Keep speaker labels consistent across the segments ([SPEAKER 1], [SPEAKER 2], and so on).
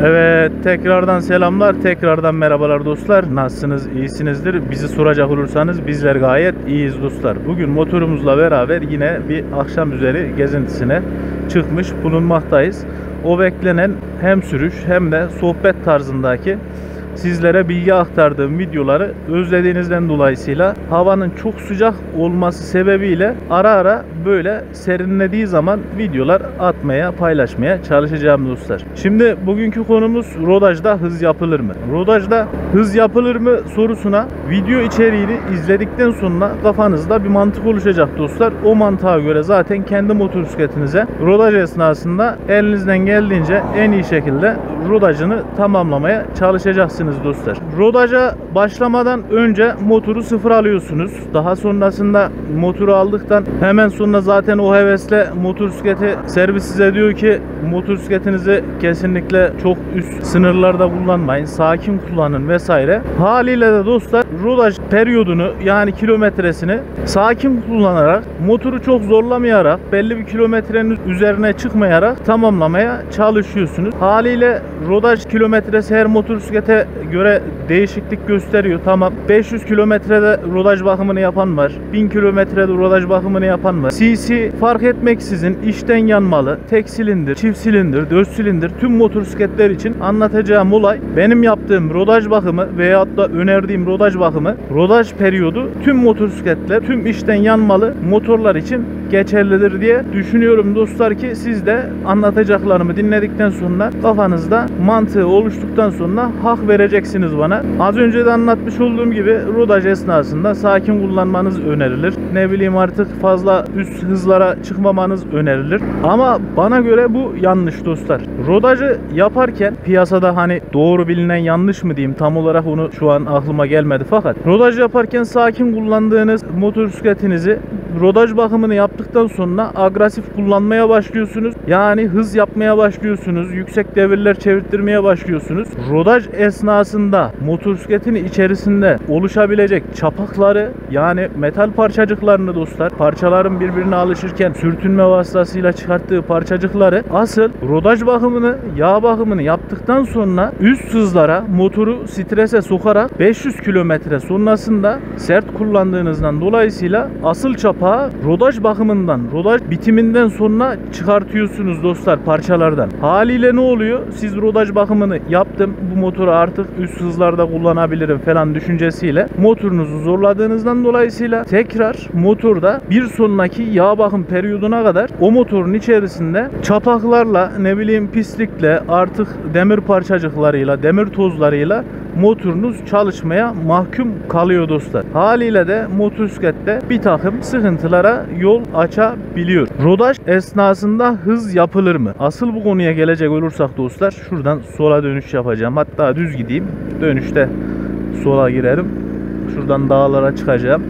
[SPEAKER 1] Evet, tekrardan selamlar, tekrardan merhabalar dostlar. Nasılsınız, iyisinizdir? Bizi soracak olursanız bizler gayet iyiyiz dostlar. Bugün motorumuzla beraber yine bir akşam üzeri gezintisine çıkmış bulunmaktayız. O beklenen hem sürüş hem de sohbet tarzındaki sizlere bilgi aktardığım videoları özlediğinizden dolayısıyla havanın çok sıcak olması sebebiyle ara ara böyle serinlediği zaman videolar atmaya, paylaşmaya çalışacağım dostlar. Şimdi bugünkü konumuz rodajda hız yapılır mı? Rodajda hız yapılır mı sorusuna video içeriğini izledikten sonra kafanızda bir mantık oluşacak dostlar. O mantığa göre zaten kendi motosikletinize rodaj esnasında elinizden geldiğince en iyi şekilde rodajını tamamlamaya çalışacaksınız dostlar. Rodaja başlamadan önce motoru sıfır alıyorsunuz. Daha sonrasında motoru aldıktan hemen sonra zaten o hevesle motosikleti servis size diyor ki motosikletinizi kesinlikle çok üst sınırlarda kullanmayın. Sakin kullanın vesaire. Haliyle de dostlar rodaj periyodunu yani kilometresini sakin kullanarak motoru çok zorlamayarak belli bir kilometrenin üzerine çıkmayarak tamamlamaya çalışıyorsunuz. Haliyle rodaj kilometresi her motosiklete göre değişiklik gösteriyor. Tamam. 500 kilometrede rodaj bakımını yapan var. 1000 kilometrede rodaj bakımını yapan var. CC fark etmeksizin içten yanmalı, tek silindir, çift silindir, 4 silindir tüm motosikletler için anlatacağım olay benim yaptığım rodaj bakımı veyahut da önerdiğim rodaj bakımı, rodaj periyodu tüm motosikletler, tüm içten yanmalı motorlar için geçerlidir diye düşünüyorum dostlar ki siz de anlatacaklarımı dinledikten sonra kafanızda mantığı oluştuktan sonra hak vereceksiniz bana. Az önce de anlatmış olduğum gibi rodaj esnasında sakin kullanmanız önerilir. Ne bileyim artık fazla üst hızlara çıkmamanız önerilir. Ama bana göre bu yanlış dostlar. Rodajı yaparken piyasada hani doğru bilinen yanlış mı diyeyim tam olarak onu şu an aklıma gelmedi fakat rodaj yaparken sakin kullandığınız motosikletinizi rodaj bakımını yaptıktan sonra agresif kullanmaya başlıyorsunuz. Yani hız yapmaya başlıyorsunuz. Yüksek devirler çevirttirmeye başlıyorsunuz. Rodaj esnasında motosikletin içerisinde oluşabilecek çapakları yani metal parçacıklarını dostlar parçaların birbirine alışırken sürtünme vasıtasıyla çıkarttığı parçacıkları asıl rodaj bakımını yağ bakımını yaptıktan sonra üst hızlara motoru strese sokarak 500 kilometre sonrasında sert kullandığınızdan dolayısıyla asıl çapağı rodaj bakımından, rodaj bitiminden sonra çıkartıyorsunuz dostlar parçalardan. Haliyle ne oluyor? Siz rodaj bakımını yaptım. Bu motoru artık üst hızlarda kullanabilirim falan düşüncesiyle motorunuzu zorladığınızdan dolayısıyla tekrar motorda bir sonraki yağ bakım periyoduna kadar o motorun içerisinde çapaklarla ne bileyim pislikle artık demir parçacıklarıyla, demir tozlarıyla motorunuz çalışmaya mahkum kalıyor dostlar. Haliyle de motosiklette bir takım sıkıntılara yol açabiliyor. Rodaj esnasında hız yapılır mı? Asıl bu konuya gelecek olursak dostlar şuradan sola dönüş yapacağım. Hatta düz gideyim. Dönüşte sola girerim. Şuradan dağlara çıkacağım.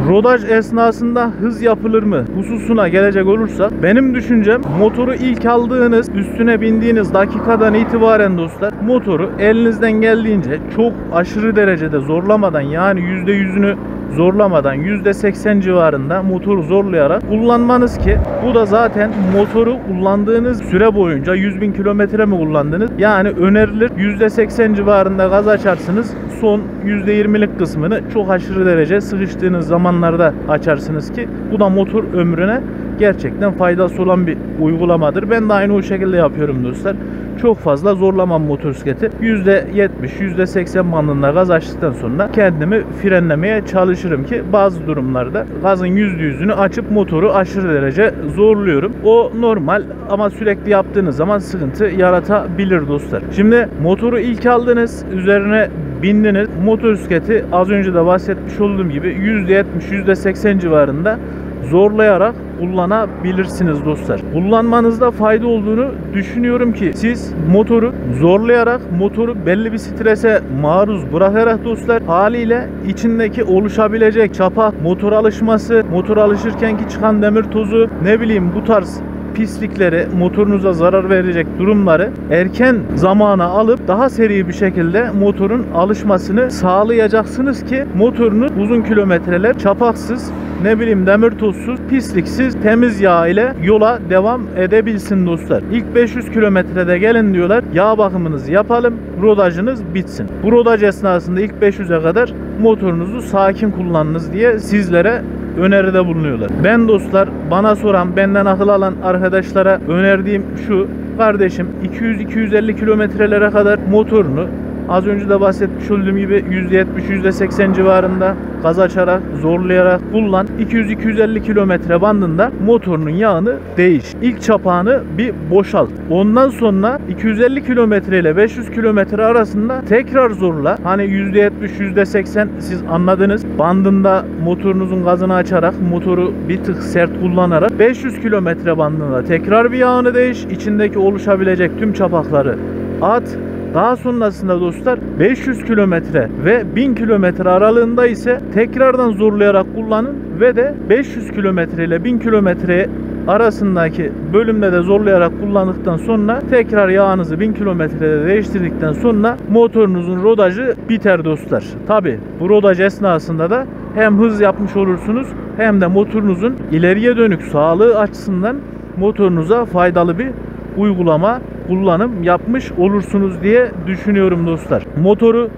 [SPEAKER 1] Rodaj esnasında hız yapılır mı hususuna gelecek olursak benim düşüncem motoru ilk aldığınız üstüne bindiğiniz dakikadan itibaren dostlar motoru elinizden geldiğince çok aşırı derecede zorlamadan yani %100'ünü zorlamadan %80 civarında motoru zorlayarak kullanmanız ki bu da zaten motoru kullandığınız süre boyunca 100.000 kilometre mi kullandınız? Yani önerilir %80 civarında gaz açarsınız. Son %20'lik kısmını çok aşırı derece sıkıştığınız zamanlarda açarsınız ki bu da motor ömrüne gerçekten faydası olan bir uygulamadır. Ben de aynı o şekilde yapıyorum dostlar. Çok fazla zorlamam motosikleti. %70, %80 bandında gaz açtıktan sonra kendimi frenlemeye çalışırım ki bazı durumlarda gazın %100'ünü açıp motoru aşırı derece zorluyorum. O normal ama sürekli yaptığınız zaman sıkıntı yaratabilir dostlar. Şimdi motoru ilk aldınız, üzerine bindiniz. Motosikleti az önce de bahsetmiş olduğum gibi %70, %80 civarında zorlayarak kullanabilirsiniz dostlar. Kullanmanızda fayda olduğunu düşünüyorum ki siz motoru zorlayarak motoru belli bir strese maruz bırakarak dostlar haliyle içindeki oluşabilecek çapa, motor alışması, motor alışırkenki çıkan demir tozu ne bileyim bu tarz pislikleri, motorunuza zarar verecek durumları erken zamana alıp daha seri bir şekilde motorun alışmasını sağlayacaksınız ki motorunuz uzun kilometreler çapaksız, ne bileyim demir tozsuz, pisliksiz, temiz yağ ile yola devam edebilsin dostlar. İlk 500 kilometrede gelin diyorlar. Yağ bakımınızı yapalım, rodajınız bitsin. Bu rodaj esnasında ilk 500'e kadar motorunuzu sakin kullanınız diye sizlere öneride bulunuyorlar. Ben dostlar, bana soran, benden akıl alan arkadaşlara önerdiğim şu: kardeşim 200-250 kilometrelere kadar motorunu az önce de bahsetmiş olduğum gibi %70-%80 civarında gaz açarak, zorlayarak kullan. 200-250 kilometre bandında motorunun yağını değiş. İlk çapağını bir boşalt. Ondan sonra 250 kilometre ile 500 kilometre arasında tekrar zorla. Hani %70-%80 siz anladınız. Bandında motorunuzun gazını açarak, motoru bir tık sert kullanarak 500 kilometre bandında tekrar bir yağını değiş. İçindeki oluşabilecek tüm çapakları at. Daha sonrasında dostlar 500 kilometre ve 1000 kilometre aralığında ise tekrardan zorlayarak kullanın ve de 500 kilometre ile 1000 kilometre arasındaki bölümde de zorlayarak kullandıktan sonra tekrar yağınızı 1000 kilometrede değiştirdikten sonra motorunuzun rodajı biter dostlar. Tabi bu rodaj esnasında da hem hız yapmış olursunuz hem de motorunuzun ileriye dönük sağlığı açısından motorunuza faydalı bir uygulama, kullanım yapmış olursunuz diye düşünüyorum dostlar. Motoru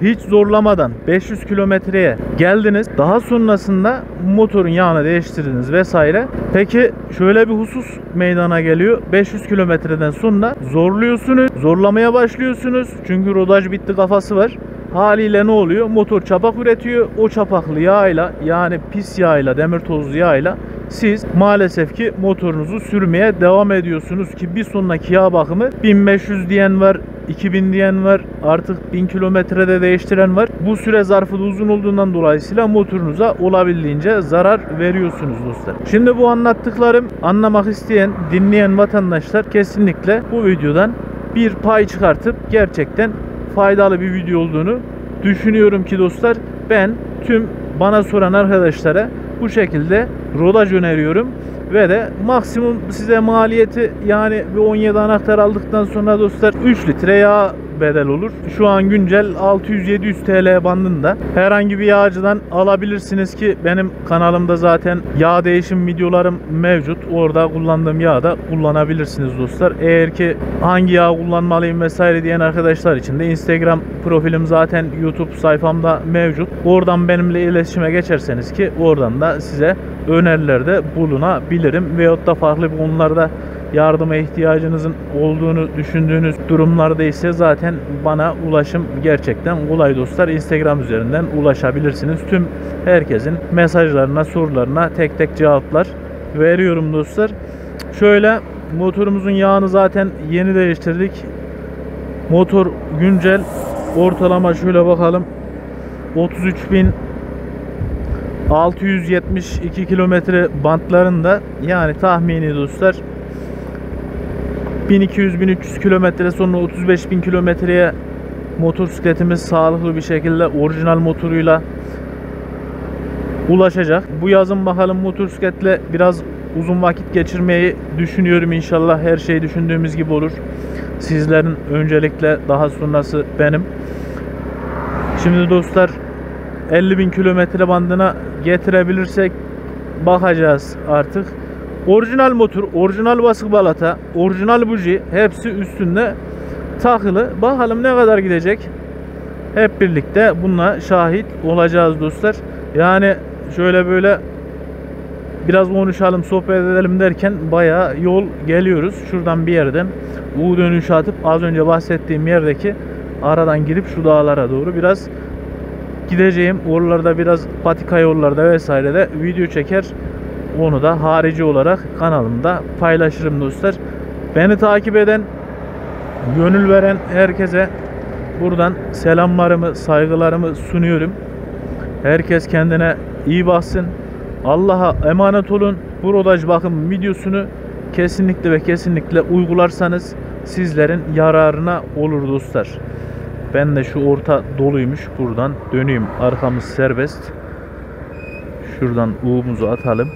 [SPEAKER 1] hiç zorlamadan 500 kilometreye geldiniz. Daha sonrasında motorun yağını değiştirdiniz vesaire. Peki şöyle bir husus meydana geliyor. 500 kilometreden sonra zorluyorsunuz. Zorlamaya başlıyorsunuz. Çünkü rodaj bitti kafası var. Haliyle ne oluyor? Motor çapak üretiyor. O çapaklı yağıyla, yani pis yağıyla, demir tozlu yağıyla siz maalesef ki motorunuzu sürmeye devam ediyorsunuz ki bir sonraki yağ bakımı 1500 diyen var, 2000 diyen var, artık 1000 kilometrede değiştiren var. Bu süre zarfı da uzun olduğundan dolayısıyla motorunuza olabildiğince zarar veriyorsunuz dostlar. Şimdi bu anlattıklarım anlamak isteyen, dinleyen vatandaşlar kesinlikle bu videodan bir pay çıkartıp gerçekten faydalı bir video olduğunu düşünüyorum ki dostlar, ben tüm bana soran arkadaşlara bu şekilde rodaj öneriyorum ve de maksimum size maliyeti, yani bir 17 anahtar aldıktan sonra dostlar 3 litre yağ bedel olur. Şu an güncel 600-700 TL bandında herhangi bir yağcıdan alabilirsiniz ki benim kanalımda zaten yağ değişim videolarım mevcut. Orada kullandığım yağı da kullanabilirsiniz dostlar. Eğer ki hangi yağ kullanmalıyım vesaire diyen arkadaşlar için de Instagram profilim zaten YouTube sayfamda mevcut. Oradan benimle iletişime geçerseniz ki oradan da size önerilerde bulunabilirim. Veyahut da farklı bir konularda yardıma ihtiyacınızın olduğunu düşündüğünüz durumlarda ise zaten bana ulaşım gerçekten kolay dostlar. Instagram üzerinden ulaşabilirsiniz. Tüm herkesin mesajlarına, sorularına tek tek cevaplar veriyorum dostlar. Şöyle, motorumuzun yağını zaten yeni değiştirdik. Motor güncel ortalama şöyle bakalım 33.672 kilometre bantlarında, yani tahmini dostlar 1200-1300 kilometre sonra 35.000 kilometreye motosikletimiz sağlıklı bir şekilde orijinal motoruyla ulaşacak. Bu yazın bakalım motosikletle biraz uzun vakit geçirmeyi düşünüyorum. İnşallah her şey düşündüğümüz gibi olur. Sizlerin öncelikle, daha sonrası benim. Şimdi dostlar 50.000 kilometre bandına getirebilirsek bakacağız artık. Orijinal motor, orijinal basık balata, orijinal buji hepsi üstünde takılı. Bakalım ne kadar gidecek. Hep birlikte buna şahit olacağız dostlar. Yani şöyle böyle biraz konuşalım, sohbet edelim derken bayağı yol geliyoruz. Şuradan bir yerden U dönüşü atıp az önce bahsettiğim yerdeki aradan girip şu dağlara doğru biraz gideceğim. Oralarda biraz patika yollarda vesairede video çeker. Onu da harici olarak kanalımda paylaşırım dostlar. Beni takip eden, gönül veren herkese buradan selamlarımı, saygılarımı sunuyorum. Herkes kendine iyi baksın. Allah'a emanet olun. Bu rodaj bakım videosunu kesinlikle ve kesinlikle uygularsanız sizlerin yararına olur dostlar. Ben de şu orta doluymuş. Buradan döneyim. Arkamız serbest. Şuradan U'muzu atalım.